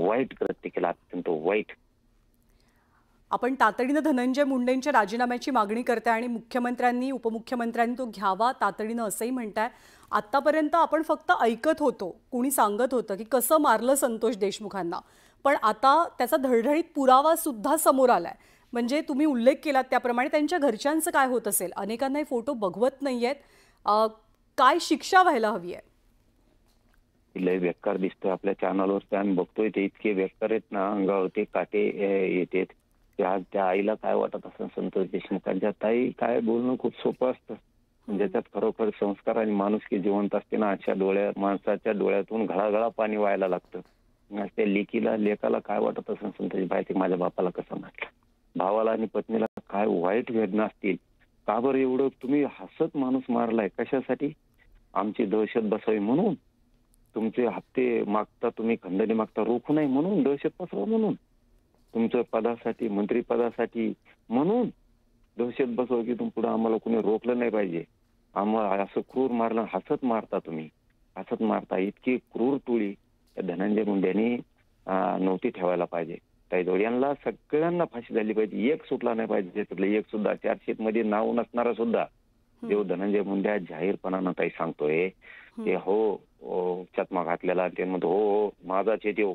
वाईट कृत्य केलं, अत्यंत वाईट. आपण तातडीनं धनंजय मुंडेंच्या राजीनाम्याची मागणी करताय आणि मुख्यमंत्र्यांनी उपमुख्यमंत्र्यांनी तो घ्यावा तातडीनं असंही म्हणताय. आतापर्यंत आपण फक्त ऐकत होतो, कुणी सांगत होतं की कसं मारलं संतोष देशमुखांना, पण आता त्याचा धडधडीत पुरावा सुद्धा समोर आलाय. म्हणजे तुम्ही उल्लेख केलात त्याप्रमाणे त्यांच्या घरच्यांचं काय होत असेल, अनेकांना हे फोटो बघवत नाहीयेत. काय शिक्षा व्हायला हवी आहे? लय बेकार दिसतोय आपल्या चॅनलवर, आम्ही बघतोय ते इतके बेकार आहेत ना, अंगावरती काटे येते. त्या आईला काय वाटत असं संतोष देशमुखांच्या. ताई काय बोलणं खूप सोपं असतं, ज्याच्यात खरोखर संस्कार आणि माणुसकी जिवंत असते ना, अशा माणसाच्या डोळ्यातून घळाघळा पाणी व्हायला लागतं. त्या लेकाला काय वाटत असं संतोष भाई, ते माझ्या बापाला कसं म्हटलं, भावाला आणि पत्नीला काय वाईट वेदना असतील. का बरं एवढं तुम्ही हसत माणूस मारलाय कशासाठी? आमची दहशत बसावी म्हणून? तुमचे हप्ते मागता तुम्ही, खंडणी मागता, रोखू नाही म्हणून? दहशत पसरवा म्हणून? तुमच्या पदासाठी, मंत्रिपदासाठी म्हणून दहशत बसवा की तुम पुढे आम्हाला कोणी रोखलं नाही पाहिजे? आम्हाला असं क्रूर मारलं, हसत मारता तुम्ही, हसत मारता. इतकी क्रूर टोळी त्या धनंजय मुंडेंनी नव्हती ठेवायला पाहिजे. त्या यांना सगळ्यांना फाशी झाली पाहिजे, एक सुटला नाही पाहिजे त्यातलं एक सुद्धा. चार्जशीट मध्ये नाव नसणारा सुद्धा देव धनंजय मुंडे जाहीरपणानं काही सांगतोय ते हो चकमा घातलेला, ते म्हणतो हो माझाच येतो,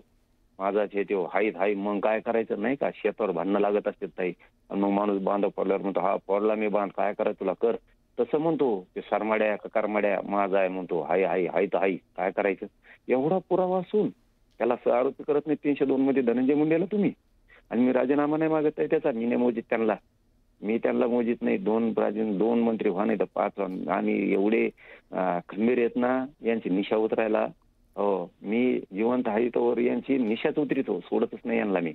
माझाच येतो, हाय मग काय करायचं नाही का? शेतावर भांडणं लागत असते ताई, आणि मग माणूस बांध पडल्यावर म्हणतो हा पडला मी बांध, काय करायचं तुला कर. तसं म्हणतो ते सरमाड्या करमाड्या माझा आहे म्हणतो, हाय तर हाय, काय करायचं? एवढा पुरावा असून त्याला आरोपी करत नाही 302 मध्ये धनंजय मुंडेला तुम्ही. आणि मी राजीनामा नाही मागत आहे त्याचा, मी नाही मोजित त्यांना, मी त्यांना मोजित नाही. 2 मंत्री व्हा नाही तर 5 आणि एवढे खंबीर आहेत ना, यांची निशा उतरायला. हो, मी जिवंत आहे तोवर यांची निशाच उतरितो, सोडतच नाही यांना मी.